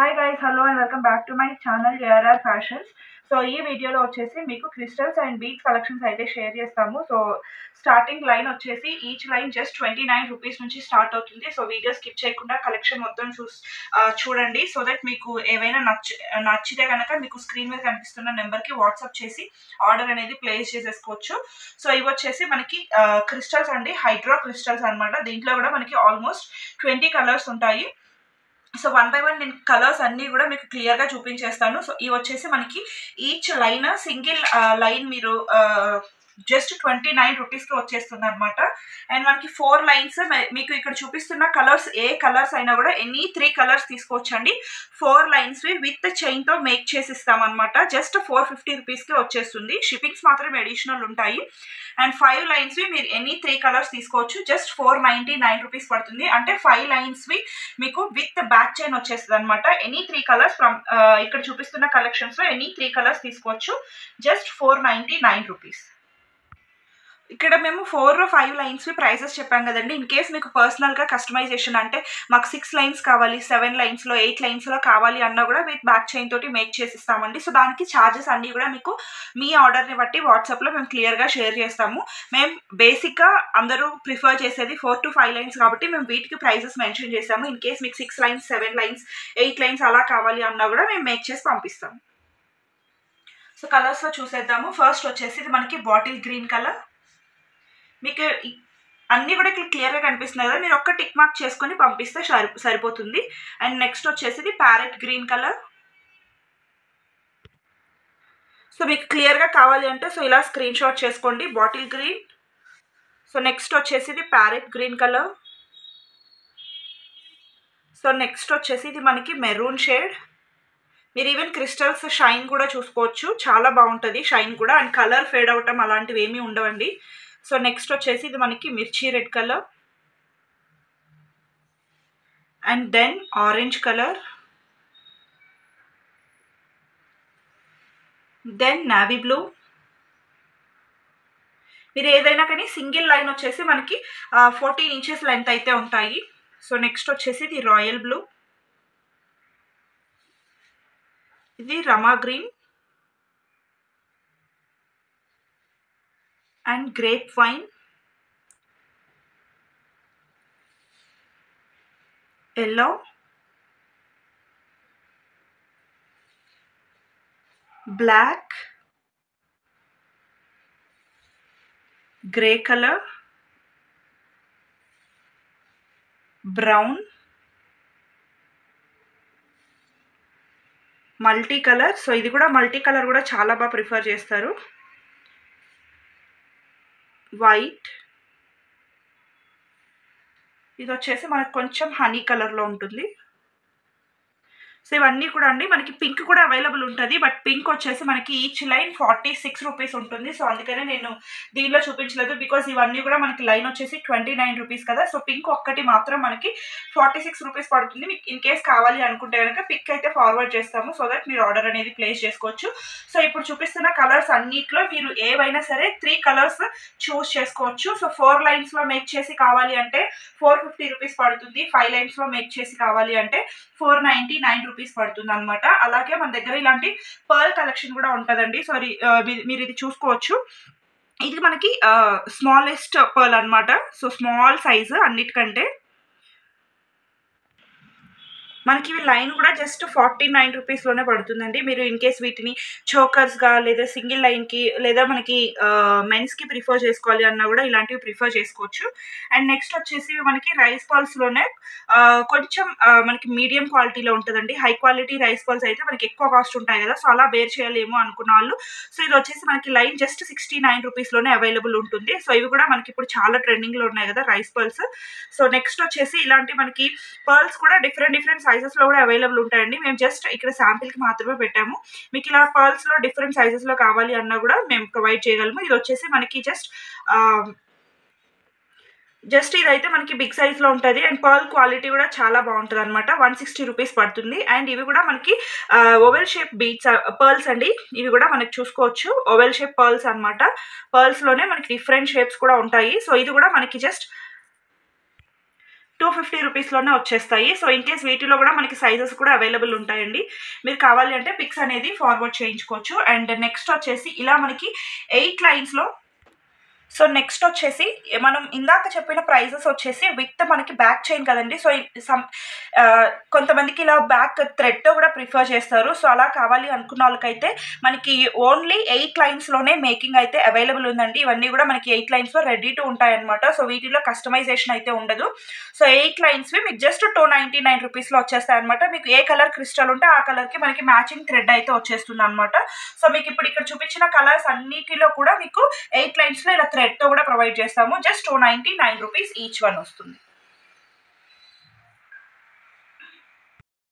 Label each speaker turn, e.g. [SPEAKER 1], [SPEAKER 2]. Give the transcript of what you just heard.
[SPEAKER 1] Hi guys, hello and welcome back to my channel ARR fashions. So ఈ వీడియోలో వచ్చేసి మీకు క్రిస్టల్స్ అండ్ బీడ్స్ కలెక్షన్స్ అయితే share చేస్తాము. సో స్టార్టింగ్ లైన్ వచ్చేసి ఈచ్ లైన్ జస్ట్ 29 రూపీస్ నుంచి స్టార్ట్ అవుతుంది. సో వీడియో స్కిప్ చేయకుండా కలెక్షన్ మొత్తం చూడండి. సో దట్ మీకు ఏవైనా నచ్చితే కనుక మీకు స్క్రీన్ మీద కనిపిస్తున్న నెంబర్కి వాట్సాప్ చేసి ఆర్డర్ అనేది ప్లేస్ చేసేసుకోవచ్చు. సో ఇవి వచ్చేసి మనకి క్రిస్టల్స్ అండి, హైడ్రో క్రిస్టల్స్ అనమాట. దీంట్లో కూడా మనకి ఆల్మోస్ట్ 20 కలర్స్ ఉంటాయి. సో 1 by 1 నేను కలర్స్ అన్నీ కూడా మీకు క్లియర్గా చూపించేస్తాను. సో ఇవి వచ్చేసి మనకి ఈచ్ లైన్ సింగిల్ లైన్ మీరు జస్ట్ 29 రూపీస్కి వచ్చేస్తుంది అనమాట. అండ్ మనకి 4 లైన్స్ మీకు ఇక్కడ చూపిస్తున్న కలర్స్ ఏ కలర్స్ అయినా కూడా ఎనీ 3 కలర్స్ తీసుకోవచ్చండి. 4 లైన్స్ విత్ చైన్తో మేక్ చేసి ఇస్తామన్నమాట. జస్ట్ 450 రూపీస్కి వచ్చేస్తుంది. షిప్పింగ్స్ మాత్రమే అడిషనల్ ఉంటాయి. అండ్ 5 లైన్స్వి మీరు ఎనీ 3 కలర్స్ తీసుకోవచ్చు. జస్ట్ 499 రూపీస్ పడుతుంది. అంటే 5 లైన్స్వి మీకు విత్ బ్యాక్ చైన్ వచ్చేస్తుంది అనమాట. ఎనీ 3 కలర్స్ ఫ్రమ్ ఇక్కడ చూపిస్తున్న కలెక్షన్స్లో ఎనీ 3 కలర్స్ తీసుకోవచ్చు. Just 499 rupees. ఇక్కడ మేము 4 or 5 లైన్స్వి ప్రైసెస్ చెప్పాం కదండి. ఇన్ కేస్ మీకు పర్సనల్గా కస్టమైజేషన్ అంటే మాకు 6 లైన్స్ కావాలి, 7 లైన్స్లో 8 లైన్స్లో కావాలి అన్నా కూడా విత్ బ్యాక్ చైన్ తోటి మేక్ చేసి ఇస్తామండి. సో దానికి ఛార్జెస్ అన్నీ కూడా మీకు మీ ఆర్డర్ని బట్టి వాట్సాప్లో మేము క్లియర్గా షేర్ చేస్తాము. మేము బేసిక్గా అందరూ ప్రిఫర్ చేసేది 4 to 5 లైన్స్ కాబట్టి మేము వీటికి ప్రైసెస్ మెన్షన్ చేసాము. ఇన్ కేస్ మీకు 6 లైన్స్, 7 లైన్స్, 8 లైన్స్ అలా కావాలి అన్నా కూడా మేము మేక్ చేసి పంపిస్తాము. సో కలర్స్లో చూసేద్దాము. ఫస్ట్ వచ్చేసి ఇది మనకి బాటిల్ గ్రీన్ కలర్. మీకు అన్నీ కూడా ఇక్కడ క్లియర్గా కనిపిస్తున్నాయి కదా, మీరు ఒక్క టిక్ మార్క్ చేసుకొని పంపిస్తే సరిపోతుంది. అండ్ నెక్స్ట్ వచ్చేసి ఇది ప్యారెట్ గ్రీన్ కలర్. సో మీకు క్లియర్గా కావాలి అంటే సో ఇలా స్క్రీన్ షాట్ చేసుకోండి. Bottle green. సో నెక్స్ట్ వచ్చేసి ఇది parrot green colour. So next వచ్చేసి ఇది మనకి మెరూన్ షేడ్. మీరు ఈవెన్ క్రిస్టల్స్ షైన్ కూడా చూసుకోవచ్చు, చాలా బాగుంటుంది షైన్ కూడా. అండ్ కలర్ ఫేడ్ అవటం అలాంటివి ఏమీ ఉండవండి. సో నెక్స్ట్ వచ్చేసి ఇది మనకి మిర్చి red colour. And then orange colour. Then navy blue. మీరు ఏదైనా కానీ సింగిల్ లైన్ వచ్చేసి మనకి 14 ఇంచెస్ లెంత్ అయితే ఉంటాయి. సో నెక్స్ట్ వచ్చేసి ఇది రాయల్ బ్లూ. ఇది రమా green. And grape wine. Yellow. Black. Grey colour. Brown. Multi colour. So ఇది కూడా మల్టీ కలర్ కూడా చాలా బాగా ప్రిఫర్ చేస్తారు. వైట్. ఇది వచ్చేసి మనకు కొంచెం హనీ కలర్లో ఉంటుంది. సో ఇవన్నీ కూడా అండి మనకి పింక్ కూడా అవైలబుల్ ఉంటుంది. బట్ పింక్ వచ్చేసి మనకి ఈచ్ లైన్ 46 రూపీస్ ఉంటుంది. సో అందుకనే నేను దీనిలో చూపించలేదు, బికాజ్ ఇవన్నీ కూడా మనకి లైన్ వచ్చేసి 29 రూపీస్ కదా. సో పింక్ ఒక్కటి మాత్రం మనకి 46 రూపీస్ పడుతుంది. మీకు ఇన్ కేస్ కావాలి అనుకుంటే కనుక పిక్ అయితే ఫార్వర్డ్ చేస్తాము, సో దట్ మీరు ఆర్డర్ అనేది ప్లేస్ చేసుకోవచ్చు. సో ఇప్పుడు చూపిస్తున్న కలర్స్ అన్నిట్లో మీరు ఏవైనా సరే 3 కలర్స్ చూస్ చేసుకోవచ్చు. సో 4 లైన్స్లో మేక్ చేసి కావాలి అంటే 450 రూపీస్ పడుతుంది. 5 లైన్స్లో మేక్ చేసి కావాలి అంటే 499 రూపీస్ పడుతుంది అనమాట. అలాగే మన దగ్గర ఇలాంటి పర్ల్ కలెక్షన్ కూడా ఉంటుందండి. సో మీరు ఇది చూసుకోవచ్చు. ఇది మనకి స్మాలెస్ట్ పర్ల్ అనమాట. సో స్మాల్ సైజు అన్నిటికంటే. మనకి ఇవి లైన్ కూడా జస్ట్ 49 రూపీస్లోనే పడుతుందండి. మీరు ఇన్ కేస్ వీటిని చోకర్స్గా లేదా సింగిల్ లైన్కి లేదా మనకి మెన్స్కి ప్రిఫర్ చేసుకోవాలి అన్నా కూడా ఇలాంటివి ప్రిఫర్ చేసుకోవచ్చు. అండ్ నెక్స్ట్ వచ్చేసి మనకి రైస్ పర్ల్స్లోనే కొంచెం మనకి మీడియం క్వాలిటీలో ఉంటుందండి. హై క్వాలిటీ రైస్ పర్ల్స్ అయితే మనకి ఎక్కువ కాస్ట్ ఉంటాయి కదా, సో అలా బేర్ చేయాలేమో అనుకున్న వాళ్ళు. సో ఇది వచ్చేసి మనకి లైన్ జస్ట్ 69 రూపీస్లోనే అవైలబుల్ ఉంటుంది. సో ఇవి కూడా మనకి ఇప్పుడు చాలా ట్రెండింగ్లో ఉన్నాయి కదా రైస్ పర్ల్స్. సో నెక్స్ట్ వచ్చేసి ఇలాంటి మనకి పర్ల్స్ కూడా డిఫరెంట్ సైజెస్లో కూడా అవైలబుల్ ఉంటాయండి. మేము జస్ట్ ఇక్కడ శాంపిల్కి మాత్రమే పెట్టాము. మీకు ఇలా పర్ల్స్లో డిఫరెంట్ సైజెస్లో కావాలి అన్నా కూడా మేము ప్రొవైడ్ చేయగలము. ఇది వచ్చేసి మనకి జస్ట్ ఇదైతే మనకి బిగ్ సైజ్లో ఉంటుంది. అండ్ పర్ల్ క్వాలిటీ కూడా చాలా బాగుంటుంది అనమాట. 160 రూపీస్ పడుతుంది. అండ్ ఇవి కూడా మనకి ఓవెల్ షేప్ బీడ్స్ పర్ల్స్ అండి. ఇవి కూడా మనకి చూసుకోవచ్చు, ఓవెల్ షేప్ పర్ల్స్ అనమాట. పర్ల్స్లోనే మనకి డిఫరెంట్ షేప్స్ కూడా ఉంటాయి. సో ఇది కూడా మనకి జస్ట్ 250 రూపీస్లోనే వచ్చేస్తాయి. సో ఇన్ కేస్ వీటిలో కూడా మనకి సైజెస్ కూడా అవైలబుల్ ఉంటాయండి. మీరు కావాలి అంటే పిక్స్ అనేది ఫార్వర్డ్ చేయించుకోవచ్చు. అండ్ నెక్స్ట్ వచ్చేసి ఇలా మనకి 8 లైన్స్లో. సో నెక్స్ట్ వచ్చేసి మనం ఇందాక చెప్పిన ప్రైజెస్ వచ్చేసి విత్ మనకి బ్యాక్ చైన్ కదండి. సో కొంతమందికి ఇలా బ్యాక్ థ్రెడ్తో కూడా ప్రిఫర్ చేస్తారు. సో అలా కావాలి అనుకున్న వాళ్ళకైతే మనకి ఓన్లీ 8 లైన్స్లోనే మేకింగ్ అయితే అవైలబుల్ ఉందండి. ఇవన్నీ కూడా మనకి 8 లైన్స్లో రెడీ టు ఉంటాయన్నమాట. సో వీటిలో కస్టమైజేషన్ అయితే ఉండదు. సో 8 లైన్స్వి మీకు జస్ట్ 299 రూపీస్లో వచ్చేస్తాయి అనమాట. మీకు ఏ కలర్ క్రిస్టల్ ఉంటే ఆ కలర్కి మనకి మ్యాచింగ్ థ్రెడ్ అయితే వచ్చేస్తుంది అనమాట. సో మీకు ఇప్పుడు ఇక్కడ చూపించిన కలర్స్ అన్నిటిలో కూడా మీకు 8 లైన్స్లో ఇలా థ్రెడ్తో కూడా ప్రొవైడ్ చేస్తాము. జస్ట్ 299 రూపీస్ ఈచ్ వన్ వస్తుంది.